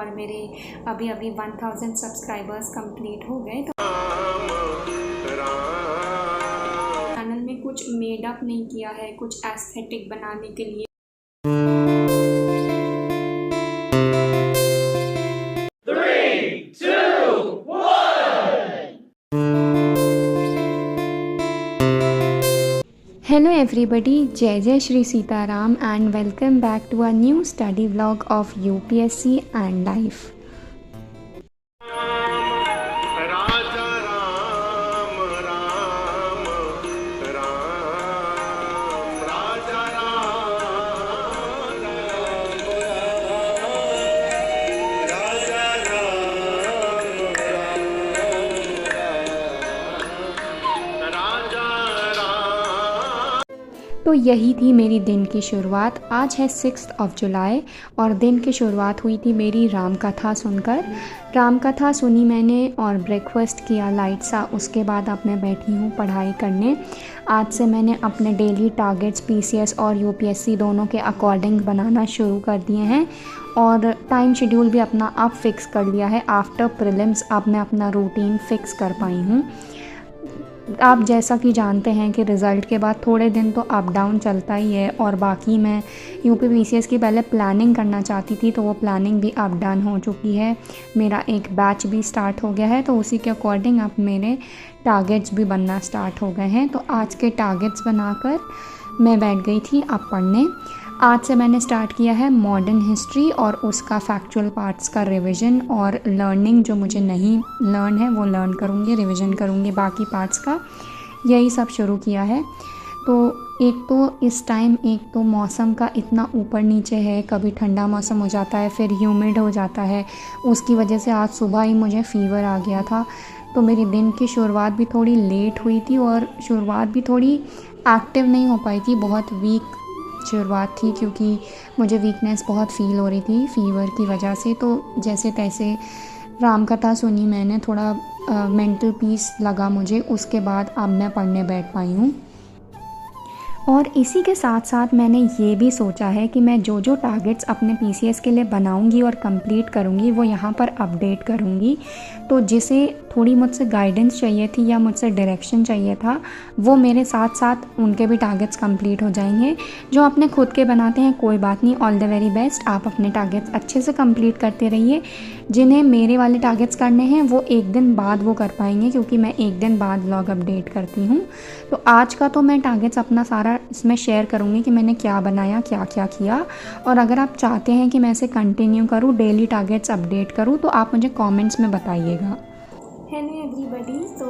और मेरे अभी 1000 सब्सक्राइबर्स कंप्लीट हो गए। तो चैनल में कुछ मेड अप नहीं किया है कुछ एस्थेटिक बनाने के लिए। Hello everybody, जय जय Shri Sitaram and welcome back to a new study vlog of UPSC and life। राजा राम राम राम राजा राम राजा राजा राम। तो यही थी मेरी दिन की शुरुआत। आज है 6 जुलाई और दिन की शुरुआत हुई थी मेरी राम कथा सुनकर। राम कथा सुनी मैंने और ब्रेकफास्ट किया लाइट सा। उसके बाद अब मैं बैठी हूँ पढ़ाई करने। आज से मैंने अपने डेली टारगेट्स पीसीएस और यूपीएससी दोनों के अकॉर्डिंग बनाना शुरू कर दिए हैं और टाइम शेड्यूल भी अपना अब फिक्स कर लिया है। आफ्टर प्रीलिम्स अब मैं अपना रूटीन फिक्स कर पाई हूँ। आप जैसा कि जानते हैं कि रिज़ल्ट के बाद थोड़े दिन तो अप डाउन चलता ही है और बाकी मैं यूपी पीसीएस की पहले प्लानिंग करना चाहती थी तो वो प्लानिंग भी अप डाउन हो चुकी है। मेरा एक बैच भी स्टार्ट हो गया है तो उसी के अकॉर्डिंग अब मेरे टारगेट्स भी बनना स्टार्ट हो गए हैं। तो आज के टारगेट्स बनाकर मैं बैठ गई थी अब पढ़ने। आज से मैंने स्टार्ट किया है मॉडर्न हिस्ट्री और उसका फैक्चुअल पार्ट्स का रिवीजन और लर्निंग जो मुझे नहीं लर्न है वो लर्न करूँगी, रिवीजन करूँगी बाकी पार्ट्स का, यही सब शुरू किया है। तो एक तो इस टाइम एक तो मौसम का इतना ऊपर नीचे है, कभी ठंडा मौसम हो जाता है फिर ह्यूमिड हो जाता है। उसकी वजह से आज सुबह ही मुझे फ़ीवर आ गया था तो मेरी दिन की शुरुआत भी थोड़ी लेट हुई थी और शुरुआत भी थोड़ी एक्टिव नहीं हो पाई थी। बहुत वीक शुरुआत थी क्योंकि मुझे वीकनेस बहुत फ़ील हो रही थी फ़ीवर की वजह से। तो जैसे तैसे राम कथा सुनी मैंने, थोड़ा मेंटल पीस लगा मुझे। उसके बाद अब मैं पढ़ने बैठ पाई हूँ। और इसी के साथ साथ मैंने ये भी सोचा है कि मैं जो जो टारगेट्स अपने पीसीएस के लिए बनाऊंगी और कंप्लीट करूंगी वो यहाँ पर अपडेट करूंगी। तो जिसे थोड़ी मुझसे गाइडेंस चाहिए थी या मुझसे डायरेक्शन चाहिए था वो मेरे साथ साथ उनके भी टारगेट्स कंप्लीट हो जाएंगे। जो अपने खुद के बनाते हैं कोई बात नहीं, ऑल द वेरी बेस्ट। आप अपने टारगेट्स अच्छे से कंप्लीट करते रहिए। जिन्हें मेरे वाले टारगेट्स करने हैं वो एक दिन बाद वो कर पाएंगे क्योंकि मैं एक दिन बाद व्लॉग अपडेट करती हूँ। तो आज का तो मैं टारगेट्स अपना सारा इसमें शेयर करूँगी कि मैंने क्या बनाया, क्या क्या किया। और अगर आप चाहते हैं कि मैं इसे कंटिन्यू करूँ, डेली टारगेट्स अपडेट करूँ, तो आप मुझे कमेंट्स में बताइएगा। Hello everybody. तो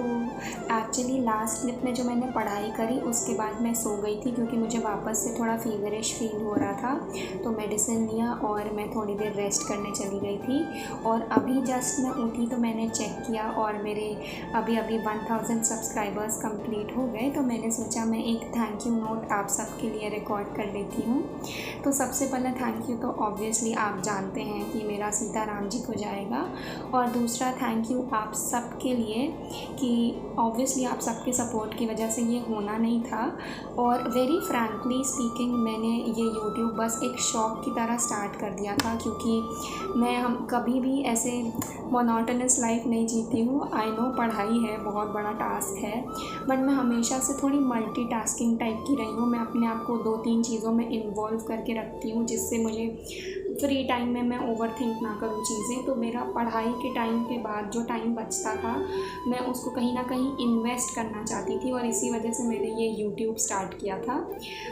एक्चुअली लास्ट क्लिप में जो मैंने पढ़ाई करी उसके बाद मैं सो गई थी क्योंकि मुझे वापस से थोड़ा फीवरिश फील हो रहा था। तो मेडिसिन लिया और मैं थोड़ी देर रेस्ट करने चली गई थी और अभी जस्ट मैं उठी तो मैंने चेक किया और मेरे अभी 1000 सब्सक्राइबर्स कंप्लीट हो गए। तो मैंने सोचा मैं एक थैंक यू नोट आप सबके लिए रिकॉर्ड कर लेती हूँ। तो सबसे पहला थैंक यू तो ऑब्वियसली आप जानते हैं कि मेरा सीताराम जी को जाएगा और दूसरा थैंक यू आप सब के लिए कि ऑब्वियसली आप सबके सपोर्ट की वजह से ये होना नहीं था। और वेरी फ्रैंकली स्पीकिंग मैंने ये यूट्यूब बस एक शौक की तरह स्टार्ट कर दिया था क्योंकि मैं हम कभी भी ऐसे मोनोटोनस लाइफ नहीं जीती हूँ। आई नो पढ़ाई है, बहुत बड़ा टास्क है, बट मैं हमेशा से थोड़ी मल्टीटास्किंग टाइप की रही हूँ। मैं अपने आप को 2-3 चीज़ों में इन्वॉल्व करके रखती हूँ जिससे मुझे फ्री टाइम में मैं ओवर थिंक ना करूँ चीज़ें। तो मेरा पढ़ाई के टाइम के बाद जो टाइम बचता था मैं उसको कहीं ना कहीं इन्वेस्ट करना चाहती थी और इसी वजह से मैंने ये यूट्यूब स्टार्ट किया था।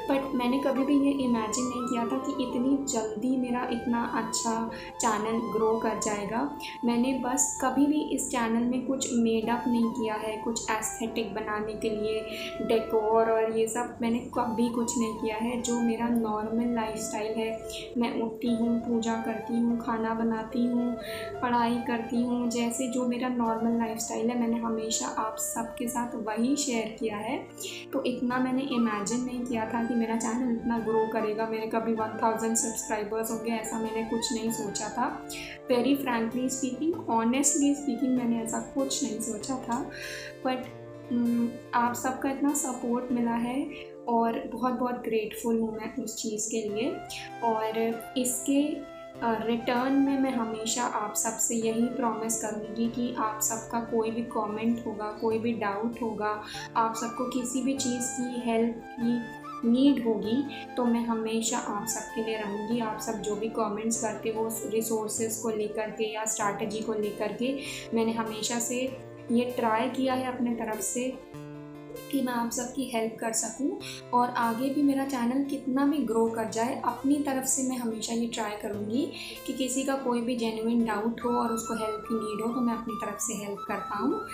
बट मैंने कभी भी ये इमेजिन नहीं किया था कि इतनी जल्दी मेरा इतना अच्छा चैनल ग्रो कर जाएगा। मैंने बस कभी भी इस चैनल में कुछ मेडअप नहीं किया है कुछ एस्थेटिक बनाने के लिए, डेकोर और ये सब मैंने कभी कुछ नहीं किया है। जो मेरा नॉर्मल लाइफस्टाइल है, मैं उठती हूँ, पूजा करती हूँ, खाना बनाती हूँ, पढ़ाई करती हूँ, जैसे जो मेरा नॉर्मल लाइफस्टाइल है मैंने हमेशा आप सबके साथ वही शेयर किया है। तो इतना मैंने इमेजिन नहीं किया था कि मेरा चैनल इतना ग्रो करेगा, मेरे कभी 1000 सब्सक्राइबर्स होंगे, ऐसा मैंने कुछ नहीं सोचा था। Very frankly speaking, honestly speaking, मैंने ऐसा कुछ नहीं सोचा था। बट आप सबका इतना सपोर्ट मिला है और बहुत बहुत ग्रेटफुल हूँ मैं उस चीज़ के लिए। और इसके रिटर्न में मैं हमेशा आप सब से यही प्रॉमिस करूँगी कि आप सबका कोई भी कमेंट होगा, कोई भी डाउट होगा, आप सबको किसी भी चीज़ की हेल्प की नीड होगी तो मैं हमेशा आप सबके लिए रहूँगी। आप सब जो भी कमेंट्स करते हो रिसोर्सेज को लेकर के या स्ट्रैटेजी को लेकर के, मैंने हमेशा से ये ट्राई किया है अपने तरफ से कि मैं आप सबकी हेल्प कर सकूं, और आगे भी मेरा चैनल कितना भी ग्रो कर जाए अपनी तरफ से मैं हमेशा ये ट्राई करूंगी कि किसी का कोई भी जेन्युइन डाउट हो और उसको हेल्प की नीड हो तो मैं अपनी तरफ से हेल्प कर पाऊँ।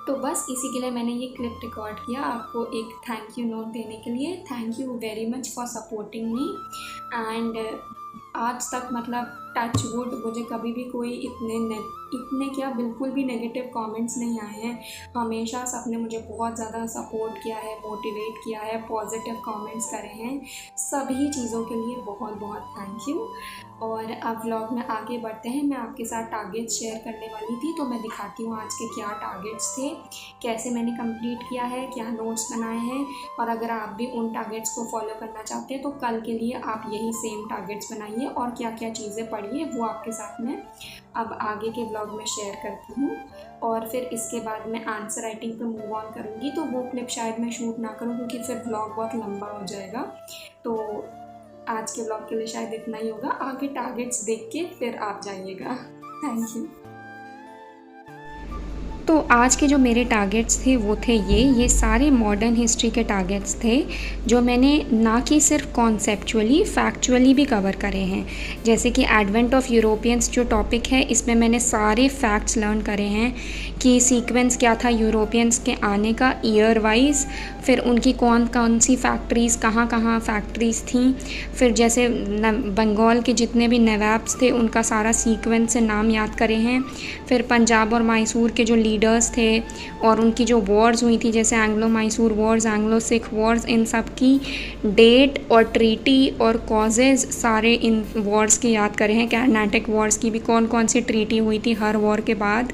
तो बस इसी के लिए मैंने ये क्लिप रिकॉर्ड किया, आपको एक थैंक यू नोट देने के लिए। Thank you very much for supporting me. And आज तक मतलब टच वुड मुझे कभी भी कोई इतने क्या बिल्कुल भी नेगेटिव कमेंट्स नहीं आए हैं। हमेशा सबने मुझे बहुत ज़्यादा सपोर्ट किया है, मोटिवेट किया है, पॉजिटिव कमेंट्स करे हैं। सभी चीज़ों के लिए बहुत बहुत थैंक यू। और अब व्लॉग में आगे बढ़ते हैं। मैं आपके साथ टारगेट्स शेयर करने वाली थी, तो मैं दिखाती हूँ आज के क्या टारगेट्स थे, कैसे मैंने कंप्लीट किया है, क्या नोट्स बनाए हैं। और अगर आप भी उन टारगेट्स को फॉलो करना चाहते हैं तो कल के लिए आप यही सेम टारगेट्स बनाइए और क्या क्या चीज़ें पढ़िए वो आपके साथ में अब आगे के व्लॉग में शेयर करती हूँ। और फिर इसके बाद मैं आंसर राइटिंग पे मूव ऑन करूँगी, तो वो क्लिप शायद मैं शूट ना करूँ क्योंकि फिर व्लॉग बहुत लंबा हो जाएगा। तो आज के व्लॉग के लिए शायद इतना ही होगा। आगे टारगेट्स देख के फिर आप जाइएगा। Thank you. तो आज के जो मेरे टारगेट्स थे वो थे ये सारे मॉडर्न हिस्ट्री के टारगेट्स थे जो मैंने ना कि सिर्फ कॉन्सेप्चुअली फैक्चुअली भी कवर करे हैं। जैसे कि एडवेंट ऑफ यूरोपियंस जो टॉपिक है, इसमें मैंने सारे फैक्ट्स लर्न करे हैं कि सीक्वेंस क्या था यूरोपियंस के आने का ईयर वाइज, फिर उनकी कौन कौन सी फैक्ट्रीज़ कहाँ कहाँ फैक्ट्रीज़ थीं, फिर जैसे बंगाल के जितने भी नवाब्स थे उनका सारा सीक्वेंस से नाम याद करे हैं, फिर पंजाब और मैसूर के जो लीडर्स थे और उनकी जो वॉर्स हुई थी जैसे Anglo Mysore wars, Anglo Sikh wars, इन सब की डेट और ट्रीटी और कॉजेज़ सारे इन वॉर्स के याद करे हैं। कर्नाटक वॉर्स की भी कौन कौन सी ट्रीटी हुई थी हर वॉर के बाद,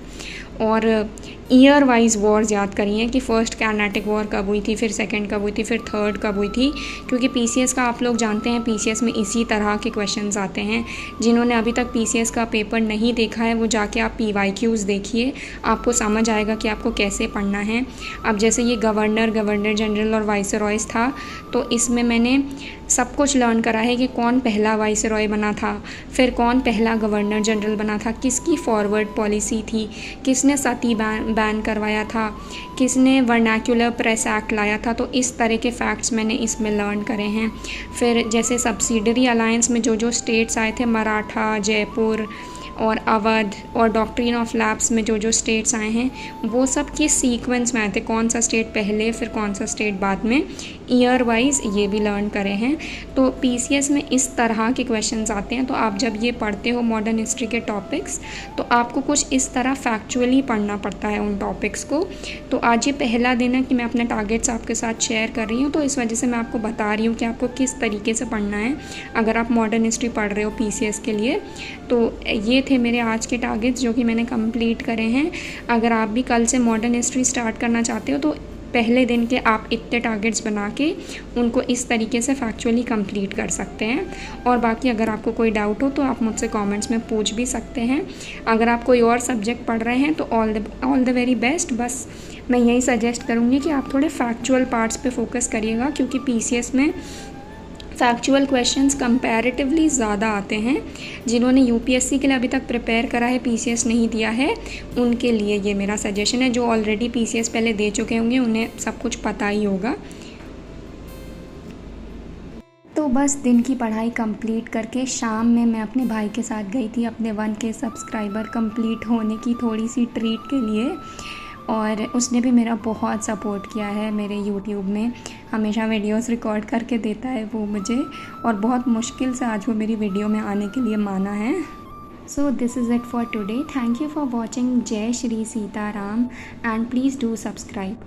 और ईयर वाइज वॉर्स याद करी हैं कि फ़र्स्ट कर्नाटक वॉर कब हुई थी, फिर सेकंड कब हुई थी, फिर थर्ड कब हुई थी। क्योंकि पीसीएस का आप लोग जानते हैं, पीसीएस में इसी तरह के क्वेश्चंस आते हैं। जिन्होंने अभी तक पीसीएस का पेपर नहीं देखा है वो जाके आप पीवाईक्यूज़ देखिए, आपको समझ आएगा कि आपको कैसे पढ़ना है। अब जैसे ये गवर्नर जनरल और वाइसरॉयज़ था, तो इसमें मैंने सब कुछ लर्न करा है कि कौन पहला वाइसरॉय बना था, फिर कौन पहला गवर्नर जनरल बना था, किसकी फॉरवर्ड पॉलिसी थी, किसने सती बैन करवाया था, किसने वर्नाक्युलर प्रेस एक्ट लाया था। तो इस तरह के फैक्ट्स मैंने इसमें लर्न करे हैं। फिर जैसे सब्सिडरी अलायंस में जो जो स्टेट्स आए थे, मराठा, जयपुर और अवध, और डॉक्ट्रिन ऑफ लैब्स में जो जो स्टेट्स आए हैं वो सब के सीक्वेंस में आए थे, कौन सा स्टेट पहले फिर कौन सा स्टेट बाद में, ईयर वाइज ये भी लर्न करे हैं। तो पीसीएस में इस तरह के क्वेश्चंस आते हैं। तो आप जब ये पढ़ते हो मॉडर्न हिस्ट्री के टॉपिक्स, तो आपको कुछ इस तरह फैक्चुअली पढ़ना पड़ता है उन टॉपिक्स को। तो आज ये पहला दिन है कि मैं अपने टारगेट्स आपके साथ शेयर कर रही हूँ, तो इस वजह से मैं आपको बता रही हूँ कि आपको किस तरीके से पढ़ना है अगर आप मॉडर्न हिस्ट्री पढ़ रहे हो पीसीएस के लिए। तो ये थे मेरे आज के टारगेट्स जो कि मैंने कंप्लीट करे हैं। अगर आप भी कल से मॉडर्न हिस्ट्री स्टार्ट करना चाहते हो तो पहले दिन के आप इतने टारगेट्स बना के उनको इस तरीके से फैक्चुअली कंप्लीट कर सकते हैं। और बाकी अगर आपको कोई डाउट हो तो आप मुझसे कमेंट्स में पूछ भी सकते हैं। अगर आप कोई और सब्जेक्ट पढ़ रहे हैं तो ऑल द वेरी बेस्ट। बस मैं यही सजेस्ट करूँगी कि आप थोड़े फैक्चुअल पार्ट्स पे फोकस करिएगा, क्योंकि पीसीएस में फैक्चुअल क्वेश्चंस कंपैरेटिवली ज़्यादा आते हैं। जिन्होंने यूपीएससी के लिए अभी तक प्रिपेयर करा है, पीसीएस नहीं दिया है, उनके लिए ये मेरा सजेशन है। जो ऑलरेडी पीसीएस पहले दे चुके होंगे उन्हें सब कुछ पता ही होगा। तो बस दिन की पढ़ाई कंप्लीट करके शाम में मैं अपने भाई के साथ गई थी अपने 1K सब्सक्राइबर कंप्लीट होने की थोड़ी सी ट्रीट के लिए, और उसने भी मेरा बहुत सपोर्ट किया है मेरे यूट्यूब में। हमेशा वीडियोस रिकॉर्ड करके देता है वो मुझे, और बहुत मुश्किल से आज वो मेरी वीडियो में आने के लिए माना है। So this is it for today. Thank you for watching. जय Shri Sitaram and please do subscribe.